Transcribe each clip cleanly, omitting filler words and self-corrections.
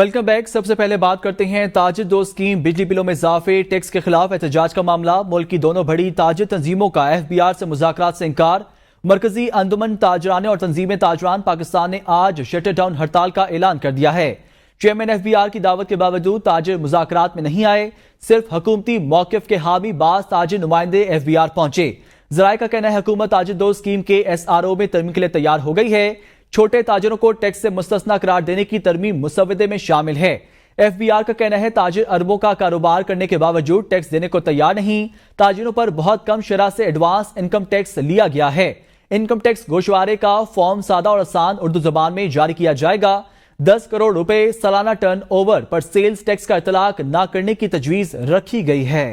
Welcome back. سب سے پہلے بات کرتے ہیں تاجر دو اسکیم بجلی بلوں میں اضافے ٹیکس کے خلاف احتجاج کا معاملہ۔ ملک کی دونوں بڑی تاجر تنظیموں کا FBR سے مذاکرات سے انکار۔ مرکزی انجمن تاجران اور تنظیم تاجران پاکستان نے آج شٹر ڈاؤن ہڑتال کا اعلان کر دیا ہے۔ چیئرمین FBR کی دعوت کے باوجود تاجر مذاکرات میں نہیں آئے۔ صرف حکومتی موقف کے حامی بعض تاجر نمائندے FBR پہنچے۔ ذرائع کا کہنا ہے حکومت تاجر دو اسکیم کے SRO میں ترمیم کے لیے تیار ہو گئی ہے۔ چھوٹے تاجروں کو ٹیکس سے مستثنی قرار دینے کی ترمیم مسودے میں شامل ہے۔ FBR کا کہنا ہے تاجر اربوں کا کاروبار کرنے کے باوجود ٹیکس دینے کو تیار نہیں۔ تاجروں پر بہت کم شرح سے ایڈوانس انکم ٹیکس لیا گیا ہے۔ انکم ٹیکس گوشوارے کا فارم سادہ اور آسان اردو زبان میں جاری کیا جائے گا۔ 10 کروڑ روپے سالانہ ٹرن اوور پر سیلز ٹیکس کا اطلاق نہ کرنے کی تجویز رکھی گئی ہے۔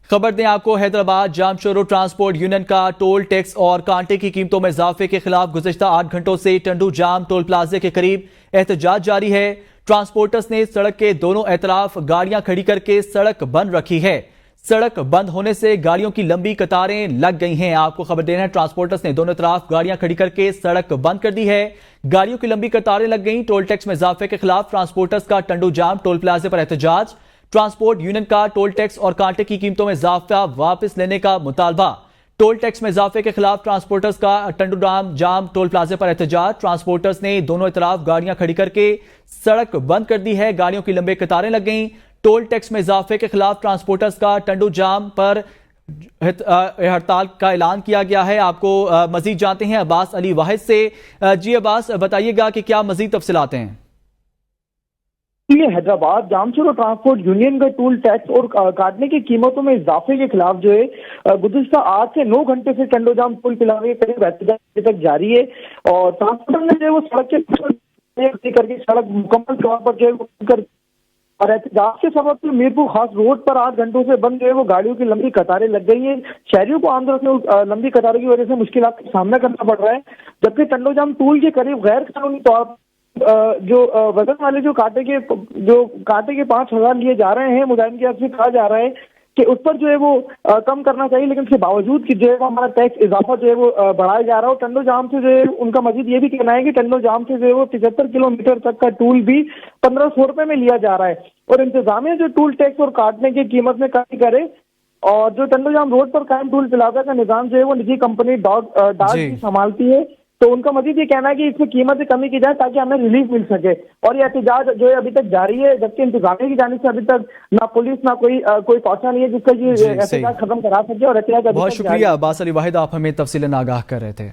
خبر دیں آپ کو، حیدرآباد جام شورو ٹرانسپورٹ یونین کا ٹول ٹیکس اور کانٹے کی قیمتوں میں اضافے کے خلاف گزشتہ 8 گھنٹوں سے ٹنڈو جام ٹول پلازے کے قریب احتجاج جاری ہے۔ ٹرانسپورٹرز نے سڑک کے دونوں اطراف گاڑیاں کھڑی کر کے سڑک بند رکھی ہے۔ سڑک بند ہونے سے گاڑیوں کی لمبی قطاریں لگ گئی ہیں۔ آپ کو خبر دینا ہے ٹرانسپورٹرز نے دونوں طرف گاڑیاں کھڑی کر کے سڑک بند کر دی ہے۔ گاڑیوں کی لمبی قطاریں لگ گئیں۔ ٹول ٹیکس میں اضافے کے خلاف ٹرانسپورٹرز کا ٹنڈو جام ٹول پلازے پر احتجاج۔ ٹرانسپورٹ یونین کا ٹول ٹیکس اور کانٹے کی قیمتوں میں اضافہ واپس لینے کا مطالبہ۔ ٹول ٹیکس میں اضافے کے خلاف ٹرانسپورٹرز کا ٹنڈو جام ٹول پلازے پر احتجاج۔ ٹرانسپورٹرز نے دونوں اطراف گاڑیاں کھڑی کر کے سڑک بند کر دی ہے۔ گاڑیوں کی لمبی قطاریں لگ گئیں۔ ٹول ٹیکس میں اضافے کے خلاف ٹرانسپورٹرز کا ٹنڈو جام پر ہڑتال کا اعلان کیا گیا ہے۔ آپ کو مزید جانتے ہیں عباس علی واحد سے۔ جی عباس، بتائیے گا کہ کیا مزید تفصیلات ہیں؟ یہ حیدرآباد جام شورو ٹرانسپورٹ یونین کا ٹول ٹیکس اور کاٹنے کی قیمتوں میں اضافے کے خلاف جو ہے گزشتہ 8 سے 9 گھنٹے سے ٹنڈو جام ٹول پلازے کے قریب احتجاج تک جاری ہے۔ اور ٹرانسپورٹر نے جو ہے وہ سڑک کے کر کے سڑک مکمل طور پر جو ہے اور احتجاج کے سبب سے میرپور خاص روڈ پر 8 گھنٹوں سے بند جو ہے وہ گاڑیوں کی لمبی قطاریں لگ گئی ہیں۔ شہریوں کو آمد و رفت لمبی قطاروں کی وجہ سے مشکلات کا سامنا کرنا پڑ رہا ہے، جبکہ ٹنڈو جام ٹول کے قریب غیر قانونی طور جو وزن والے جو کانٹے کے 5,000 لیے جا رہے ہیں، مظاہرین کی طرف سے کہا جا رہا ہے کہ اس پر جو ہے وہ کم کرنا چاہیے، لیکن اس کے باوجود کہ جو ہے وہ ہمارا ٹیکس اضافہ جو ہے وہ بڑھایا جا رہا ہے۔ اور ٹنڈو جام سے جو ہے ان کا مزید یہ بھی کہنا ہے کہ ٹنڈو جام سے جو ہے وہ 75 کلومیٹر تک کا ٹول بھی 1,500 روپے میں لیا جا رہا ہے، اور انتظامیہ جو ٹول ٹیکس اور کاٹنے کی قیمت میں کمی کرے۔ اور جو ٹنڈو جام روڈ پر قائم ٹول پلازہ کا نظام جو ہے وہ نجی کمپنی ڈاگ سنبھالتی ہے، تو ان کا مزید یہ کہنا ہے کہ اس میں قیمت میں کمی کی جائے تاکہ ہمیں ریلیف مل سکے۔ اور یہ احتجاج جو ہے ابھی تک جاری ہے، جبکہ انتظامیہ کی جانب سے ابھی تک نہ پولیس نہ کوئی پہنچا نہیں ہے جس کا یہ احتجاج ختم کرا سکے۔ اور احتجاج بہت شکریہ عباس علی واحد، آپ ہمیں تفصیلاً آگاہ کر رہے تھے۔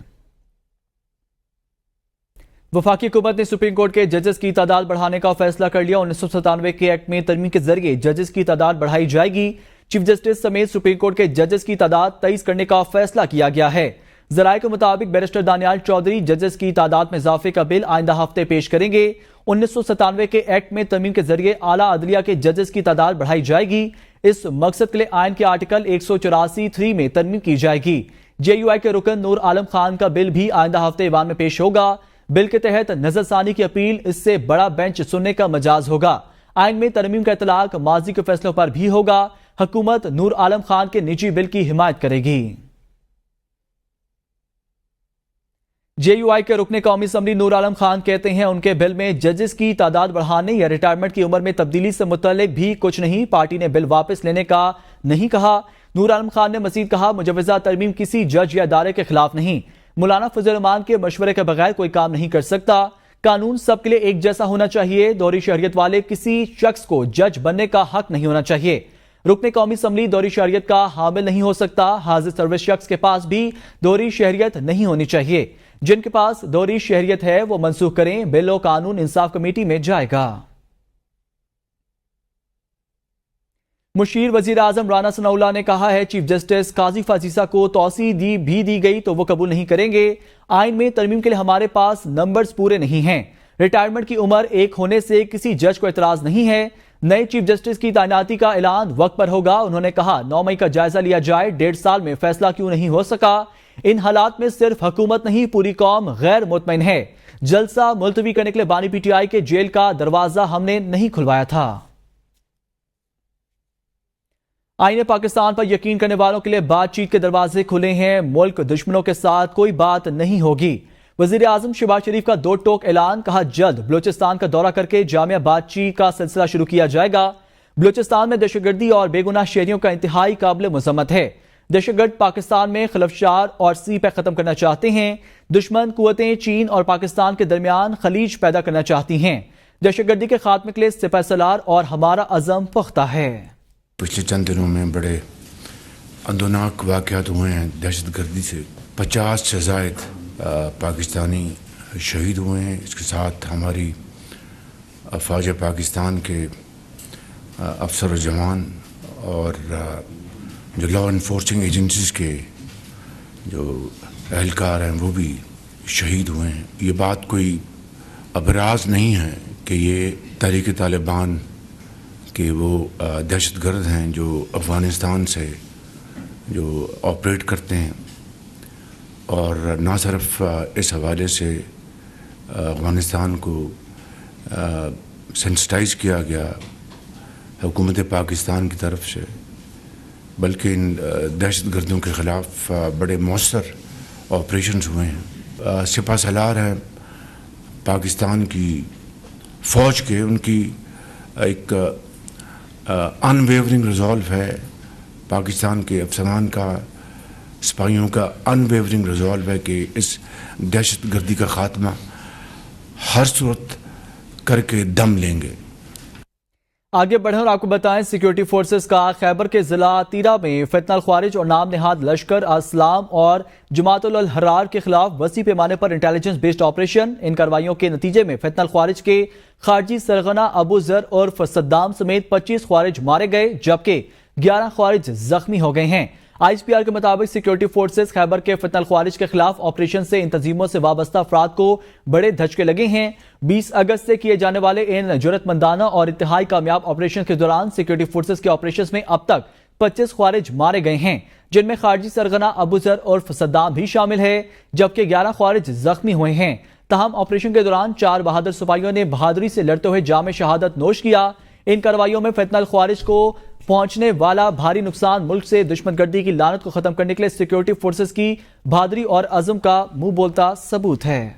وفاقی حکومت نے سپریم کورٹ کے ججز کی تعداد بڑھانے کا فیصلہ کر لیا۔ 1997 کے ایکٹ میں ترمیم کے ذریعے ججز کی تعداد بڑھائی جائے گی۔ چیف جسٹس سمیت سپریم کورٹ کے ججز کی تعداد 23 کرنے کا فیصلہ کیا گیا ہے۔ ذرائع کے مطابق بیرسٹر دانیال چودھری ججز کی تعداد میں اضافے کا بل آئندہ ہفتے پیش کریں گے۔ 1997 کے ایکٹ میں ترمیم کے ذریعے اعلیٰ عدلیہ کے ججز کی تعداد بڑھائی جائے گی۔ اس مقصد کے لیے آئین کے آرٹیکل 184(3) میں ترمیم کی جائے گی۔ JUI کے رکن نور عالم خان کا بل بھی آئندہ ہفتے ایوان میں پیش ہوگا۔ بل کے تحت نظر ثانی کی اپیل اس سے بڑا بینچ سننے کا مجاز ہوگا۔ آئین میں ترمیم کا اطلاق ماضی کے فیصلوں پر بھی ہوگا۔ حکومت نور عالم خان کے نجی بل کی حمایت کرے گی۔ JUI کے رکن قومی اسمبلی نور عالم خان کہتے ہیں ان کے بل میں ججز کی تعداد بڑھانے یا ریٹائرمنٹ کی عمر میں تبدیلی سے متعلق بھی کچھ نہیں۔ پارٹی نے بل واپس لینے کا نہیں کہا۔ نور عالم خان نے مزید کہا مجوزہ ترمیم کسی جج یا ادارے کے خلاف نہیں۔ مولانا فضل الرحمان کے مشورے کے بغیر کوئی کام نہیں کر سکتا۔ قانون سب کے لیے ایک جیسا ہونا چاہیے۔ دوہری شہریت والے کسی شخص کو جج بننے کا حق نہیں ہونا چاہیے۔ رکن قومی اسمبلی دوہری شہریت کا حامل نہیں ہو سکتا۔ حاضر سروس شخص کے پاس بھی دوہری شہریت نہیں ہونی چاہیے۔ جن کے پاس دوہری شہریت ہے وہ منسوخ کریں۔ بل و قانون انصاف کمیٹی میں جائے گا۔ مشیر وزیر اعظم رانا ثناء اللہ نے کہا ہے چیف جسٹس قاضی فازیزہ کو توسیع دی گئی تو وہ قبول نہیں کریں گے۔ آئین میں ترمیم کے لیے ہمارے پاس نمبرز پورے نہیں ہیں۔ ریٹائرمنٹ کی عمر 1 ہونے سے کسی جج کو اعتراض نہیں ہے۔ نئے چیف جسٹس کی تعیناتی کا اعلان وقت پر ہوگا۔ انہوں نے کہا 9 مئی کا جائزہ لیا جائے، 1.5 سال میں فیصلہ کیوں نہیں ہو سکا۔ ان حالات میں صرف حکومت نہیں پوری قوم غیر مطمئن ہے۔ جلسہ ملتوی کرنے کے لیے بانی PTI کے جیل کا دروازہ ہم نے نہیں کھلوایا تھا۔ آئین پاکستان پر یقین کرنے والوں کے لیے بات چیت کے دروازے کھلے ہیں۔ ملک دشمنوں کے ساتھ کوئی بات نہیں ہوگی۔ وزیر اعظم شہباز شریف کا دو ٹوک اعلان، کہا جلد بلوچستان کا دورہ کر کے جامعہ بات چیت کا سلسلہ شروع کیا جائے گا۔ بلوچستان میں دہشت گردی اور بے گناہ شہریوں کا انتہائی قابل مذمت ہے۔ دہشت گرد پاکستان میں خلفشار اور سی پیک ختم کرنا چاہتے ہیں۔ دشمن قوتیں چین اور پاکستان کے درمیان خلیج پیدا کرنا چاہتی ہیں۔ دہشت گردی کے خاتمے کے لیے سپہ سالار اور ہمارا عزم پختہ ہے۔ پچھلے چند دنوں میں بڑے اندوناک واقعات ہوئے ہیں دہشت گردی سے، 50 سے زائد پاکستانی شہید ہوئے ہیں۔ اس کے ساتھ ہماری فوج پاکستان کے افسر و جوان اور جو لا انفورسنگ ایجنسیز کے جو اہلکار ہیں وہ بھی شہید ہوئے ہیں۔ یہ بات کوئی ابراز نہیں ہے کہ یہ تحریک طالبان کہ وہ دہشت گرد ہیں جو افغانستان سے جو آپریٹ کرتے ہیں، اور نہ صرف اس حوالے سے افغانستان کو سینسٹائز کیا گیا حکومت پاکستان کی طرف سے، بلکہ ان دہشت گردوں کے خلاف بڑے مؤثر آپریشنز ہوئے ہیں۔ سپہ سالار ہیں پاکستان کی فوج کے، ان کی ایک ان ویورنگ ریزالو ہے، پاکستان کے افسران کا، سپاہیوں کا ان ویورنگ ریزالو ہے کہ اس دہشت گردی کا خاتمہ ہر صورت کر کے دم لیں گے۔ آگے بڑھیں اور آپ کو بتائیں، سیکیورٹی فورسز کا خیبر کے ضلع تیرا میں فتنہ الخوارج اور نام نہاد لشکر اسلام اور جماعت الحرار کے خلاف وسیع پیمانے پر انٹیلیجنس بیسڈ آپریشن۔ ان کارروائیوں کے نتیجے میں فتنہ الخوارج کے خارجی سرغنہ ابو ذر عرف صدام سمیت 25 خوارج مارے گئے، جبکہ 11 خوارج زخمی ہو گئے ہیں۔ آئی ایس پی آر کے مطابق سیکیورٹی فورسز خیبر کے فتنہ الخوارج کے خلاف آپریشن سے ان تنظیموں سے وابستہ افراد کو بڑے دھچکے لگے ہیں۔ 20 اگست سے کیے جانے والے ان جرأت مندانہ اور انتہائی کامیاب آپریشن کے دوران سیکیورٹی فورسز کے آپریشنز میں اب تک 25 خوارج مارے گئے ہیں، جن میں خارجی سرغنہ ابو ذر عرف صدام بھی شامل ہے، جبکہ 11 خوارج زخمی ہوئے ہیں۔ تاہم آپریشن کے دوران 4 بہادر سپاہیوں نے بہادری سے لڑتے ہوئے جام شہادت نوش کیا۔ ان کارروائیوں میں فتنہ الخوارج کو پہنچنے والا بھاری نقصان، ملک سے دشمن گردی کی لعنت کو ختم کرنے کے لیے سیکیورٹی فورسز کی بہادری اور عزم کا منہ بولتا ثبوت ہے۔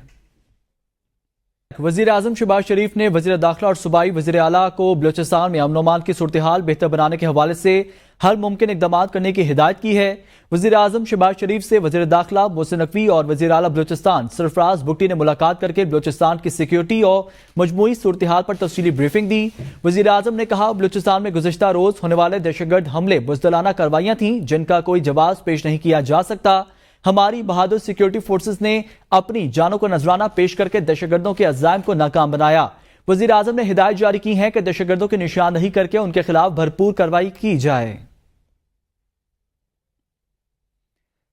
وزیر اعظم شہباز شریف نے وزیر داخلہ اور صوبائی وزیر اعلیٰ کو بلوچستان میں امن و امان کی صورتحال بہتر بنانے کے حوالے سے ہر ممکن اقدامات کرنے کی ہدایت کی ہے۔ وزیر اعظم شہباز شریف سے وزیر داخلہ محسن نقوی اور وزیر اعلیٰ بلوچستان سرفراز بگٹی نے ملاقات کر کے بلوچستان کی سیکیورٹی اور مجموعی صورتحال پر تفصیلی بریفنگ دی۔ وزیر اعظم نے کہا، بلوچستان میں گزشتہ روز ہونے والے دہشت گرد حملے بزدلانہ کارروائیاں تھیں جن کا کوئی جواز پیش نہیں کیا جا سکتا۔ ہماری بہادر سیکیورٹی فورسز نے اپنی جانوں کو نذرانہ پیش کر کے دہشت گردوں کے عزائم کو ناکام بنایا۔ وزیر اعظم نے ہدایت جاری کی ہے کہ دہشت گردوں کی نشاندہی کر کے ان کے خلاف بھرپور کارروائی کی جائے۔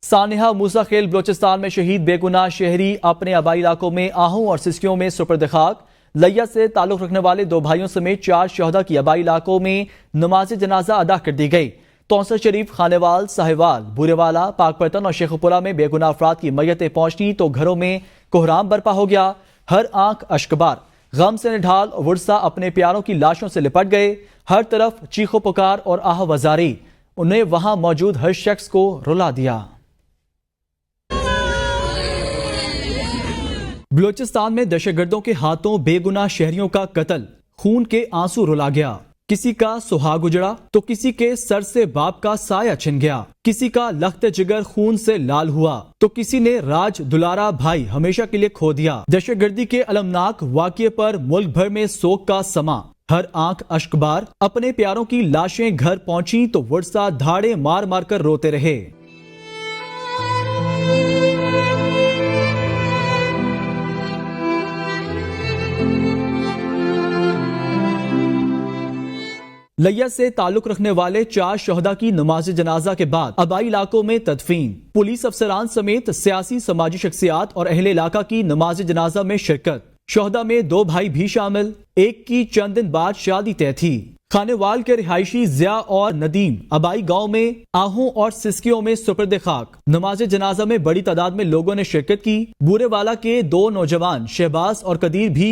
سانحہ موسیٰ خیل بلوچستان میں شہید بے گناہ شہری اپنے آبائی علاقوں میں آہوں اور سسکیوں میں سپرد خاک۔ لیا سے تعلق رکھنے والے 2 بھائیوں سمیت 4 شہداء کی آبائی علاقوں میں نماز جنازہ ادا کر دی گئی۔ تونسر شریف، خانیوال، ساہیوال، بورے والا، پاک پتن اور شیخ پورہ میں بے گناہ افراد کی میتیں پہنچی تو گھروں میں کوہرام برپا ہو گیا۔ ہر آنکھ اشکبار، غم سے نڈھال ورثہ اپنے پیاروں کی لاشوں سے لپٹ گئے۔ ہر طرف چیخو پکار اور آہ وزاری، انہیں وہاں موجود ہر شخص کو رلا دیا۔ بلوچستان میں دہشت گردوں کے ہاتھوں بے گناہ شہریوں کا قتل، خون کے آنسو رلا گیا۔ کسی کا سہاگ اجڑا تو کسی کے سر سے باپ کا سایہ چھن گیا، کسی کا لخت جگر خون سے لال ہوا تو کسی نے راج دلارا بھائی ہمیشہ کے لیے کھو دیا۔ دہشت گردی کے المناک واقعے پر ملک بھر میں سوگ کا سما، ہر آنکھ اشکبار۔ اپنے پیاروں کی لاشیں گھر پہنچی تو ورثہ دھاڑے مار مار کر روتے رہے۔ لیا سے تعلق رکھنے والے 4 شہداء کی نماز جنازہ کے بعد آبائی علاقوں میں تدفین۔ پولیس افسران سمیت سیاسی سماجی شخصیات اور اہل علاقہ کی نماز جنازہ میں شرکت۔ شہداء میں 2 بھائی بھی شامل، ایک کی چند دن بعد شادی طے تھی۔ خانیوال کے رہائشی ضیاء اور ندیم آبائی گاؤں میں آہوں اور سسکیوں میں سپرد خاک۔ نماز جنازہ میں بڑی تعداد میں لوگوں نے شرکت کی۔ بورے والا کے 2 نوجوان شہباز اور قدیر بھی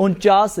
49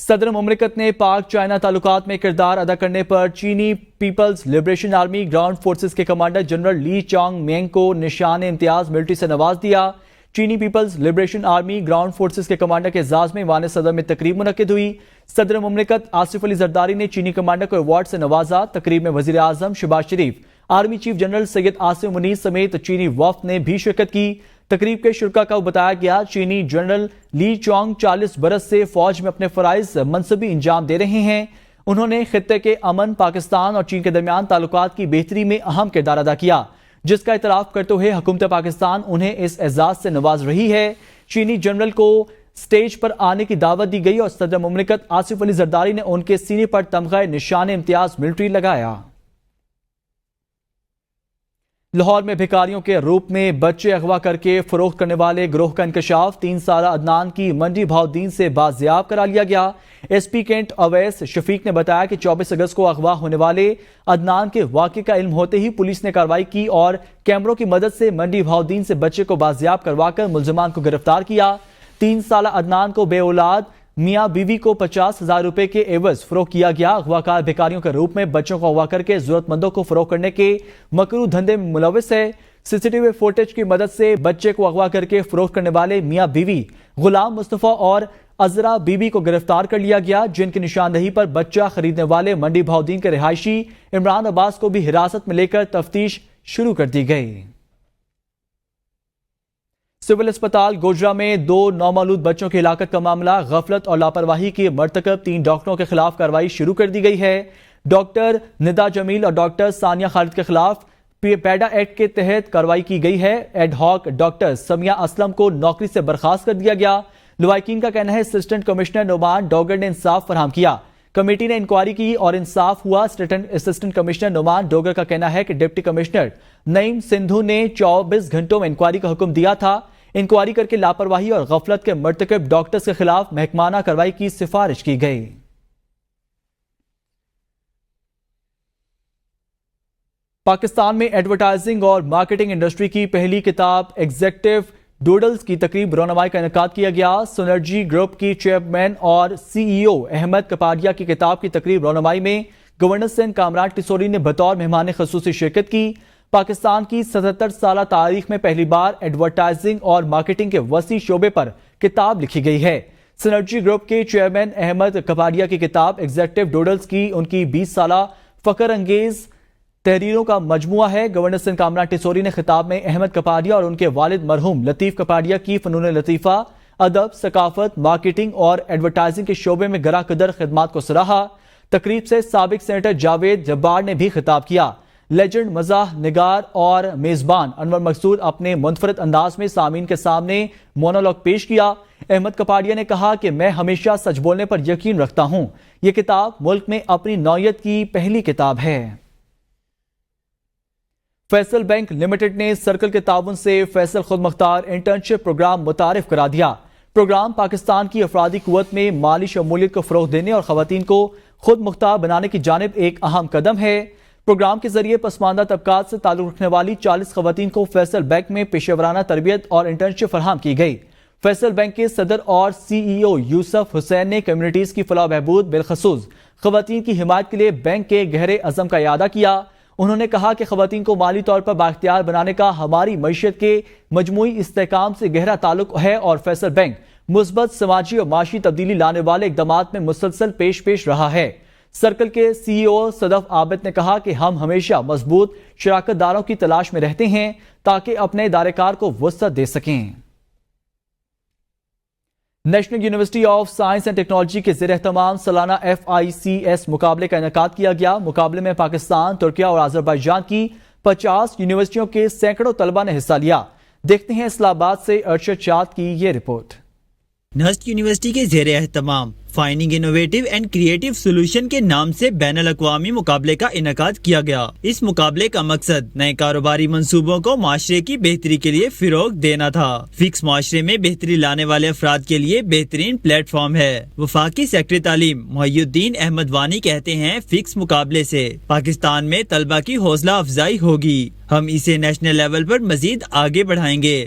صدر مملکت نے پاک چائنا تعلقات میں کردار ادا کرنے پر چینی Peoples liberation army ground forces کے کمانڈر جنرل لی چانگ مینگ کو نشان امتیاز ملٹری سے نواز دیا۔ چینی Peoples liberation army ground forces کے کمانڈر کے اعزاز میں ایوان صدر میں تقریب منعقد ہوئی۔ صدر مملکت آصف علی زرداری نے چینی کمانڈر کو ایوارڈ سے نوازا۔ تقریب میں وزیر اعظم شہباز شریف، army chief general Syed Asim Munir سمیت چینی وفد نے بھی شرکت کی۔ تقریب کے شرکاء کو بتایا گیا چینی جنرل لی چانگ 40 برس سے فوج میں اپنے فرائض منصبی انجام دے رہے ہیں۔ انہوں نے خطے کے امن، پاکستان اور چین کے درمیان تعلقات کی بہتری میں اہم کردار ادا کیا، جس کا اعتراف کرتے ہوئے حکومت پاکستان انہیں اس اعزاز سے نواز رہی ہے۔ چینی جنرل کو سٹیج پر آنے کی دعوت دی گئی اور صدر مملکت آصف علی زرداری نے ان کے سینے پر تمغہ نشان امتیاز ملٹری لگایا۔ لاہور میں بھکاریوں کے روپ میں بچے اغوا کر کے فروخت کرنے والے گروہ کا انکشاف، 3 سالہ عدنان کی منڈی بہاؤالدین سے بازیاب کرا لیا گیا۔ ایس پی کینٹ اویس شفیق نے بتایا کہ 24 اگست کو اغوا ہونے والے عدنان کے واقعے کا علم ہوتے ہی پولیس نے کارروائی کی اور کیمروں کی مدد سے منڈی بہاؤالدین سے بچے کو بازیاب کروا کر ملزمان کو گرفتار کیا۔ 3 سالہ عدنان کو بے اولاد میاں بیوی کو 50,000 روپے کے عوض فروخت کیا گیا۔ اغواکار بھکاریوں کے روپ میں بچوں کو اغوا کر کے ضرورت مندوں کو فروخت کرنے کے مکروہ دھندے میں ملوث ہے۔ سی سی ٹی وی فوٹیج کی مدد سے بچے کو اغوا کر کے فروخت کرنے والے میاں بیوی غلام مصطفیٰ اور عذرا بیوی کو گرفتار کر لیا گیا، جن کی نشاندہی پر بچہ خریدنے والے منڈی بہاؤالدین کے رہائشی عمران عباس کو بھی حراست میں لے کر تفتیش شروع کر دی گئی۔ سول اسپتال گوجرا میں 2 نومولود بچوں کی ہلاکت کا معاملہ، غفلت اور لاپرواہی کی مرتکب 3 ڈاکٹروں کے خلاف کارروائی شروع کر دی گئی ہے۔ ڈاکٹر ندا جمیل اور ڈاکٹر ثانیہ خالد کے خلاف پیڈا ایکٹ کے تحت کارروائی کی گئی ہے۔ Ad hoc doctor Sumaiya Aslam کو نوکری سے برخاست کر دیا گیا۔ لوائکین کا کہنا ہے اسسٹنٹ کمشنر نعمان ڈوگر نے انصاف فراہم کیا۔ کمیٹی نے انکوائری کی اور انصاف ہوا۔ اسسٹنٹ کمشنر نعمان ڈوگر کا کہنا ہے کہ ڈپٹی کمشنر نعیم سندھو نے 24 گھنٹوں میں انکوائری کا حکم دیا تھا۔ انکوائری کر کے لاپرواہی اور غفلت کے مرتکب ڈاکٹرز کے خلاف محکمانہ کارروائی کی سفارش کی گئی۔ پاکستان میں ایڈورٹائزنگ اور مارکیٹنگ انڈسٹری کی پہلی کتاب ایگزیکٹو ڈوڈلز کی تقریب رونمائی کا انعقاد کیا گیا۔ سنرجی گروپ کی چیئرمین اور سی ای او احمد کپاڈیا کی کتاب کی تقریب رونمائی میں گورنر سندھ کامران ٹیسوری نے بطور مہمان خصوصی شرکت کی۔ پاکستان کی 77 سالہ تاریخ میں پہلی بار ایڈورٹائزنگ اور مارکیٹنگ کے وسیع شعبے پر کتاب لکھی گئی ہے۔ سنرجی گروپ کے چیئرمین احمد کپاڈیا کی کتاب ایگزیکٹو ڈوڈلز کی ان کی 20 سالہ فخر انگیز تحریروں کا مجموعہ ہے۔ گورنر سندھ کامران ٹیسوری نے خطاب میں احمد کپاڈیا اور ان کے والد مرحوم لطیف کپاڈیا کی فنون لطیفہ، ادب، ثقافت، مارکیٹنگ اور ایڈورٹائزنگ کے شعبے میں گراں قدر خدمات کو سراہا۔ تقریب سے سابق سینیٹر جاوید جبار نے بھی خطاب کیا۔ لیجنڈ مزاح نگار اور میزبان انور مقصود اپنے منفرد انداز میں سامعین کے سامنے مونولوگ پیش کیا۔ احمد کپاڈیا نے کہا کہ میں ہمیشہ سچ بولنے پر یقین رکھتا ہوں۔ یہ کتاب ملک میں اپنی نوعیت کی پہلی کتاب ہے۔ فیصل بینک لمیٹڈ نے سرکل کے تعاون سے فیصل خود مختار انٹرنشپ پروگرام متعارف کرا دیا۔ پروگرام پاکستان کی افرادی قوت میں مالی شمولیت کو فروغ دینے اور خواتین کو خود مختار بنانے کی جانب ایک اہم قدم ہے۔ پروگرام کے ذریعے پسماندہ طبقات سے تعلق رکھنے والی 40 خواتین کو فیصل بینک میں پیشہ ورانہ تربیت اور انٹرنشپ فراہم کی گئی۔ فیصل بینک کے صدر اور سی ای او یوسف حسین نے کمیونٹیز کی فلاح و بہبود بالخصوص خواتین کی حمایت کے لیے بینک کے گہرے عزم کا اعادہ کیا۔ انہوں نے کہا کہ خواتین کو مالی طور پر بااختیار بنانے کا ہماری معیشت کے مجموعی استحکام سے گہرا تعلق ہے اور فیصل بینک مثبت سماجی اور معاشی تبدیلی لانے والے اقدامات میں مسلسل پیش رہا ہے۔ سرکل کے سی ای او صدف عابد نے کہا کہ ہم ہمیشہ مضبوط شراکت داروں کی تلاش میں رہتے ہیں تاکہ اپنے ادارے کار کو وسعت دے سکیں۔ National university of science and technology کے زیر اہتمام سالانہ FICS مقابلے کا انعقاد کیا گیا۔ مقابلے میں پاکستان، ترکیہ اور آذربائیجان کی 50 یونیورسٹیوں کے سینکڑوں طلبہ نے حصہ لیا۔ دیکھتے ہیں اسلام آباد سے ارشد شاد کی یہ رپورٹ۔ نسٹ یونیورسٹی کے زیر اہتمام finding innovative and creative solution کے نام سے بین الاقوامی مقابلے کا انعقاد کیا گیا۔ اس مقابلے کا مقصد نئے کاروباری منصوبوں کو معاشرے کی بہتری کے لیے فروغ دینا تھا۔ فکس معاشرے میں بہتری لانے والے افراد کے لیے بہترین پلیٹ فارم ہے۔ وفاقی سیکرٹری تعلیم محی الدین احمد وانی کہتے ہیں فکس مقابلے سے پاکستان میں طلبہ کی حوصلہ افزائی ہوگی۔ ہم اسے نیشنل لیول پر مزید آگے بڑھائیں گے۔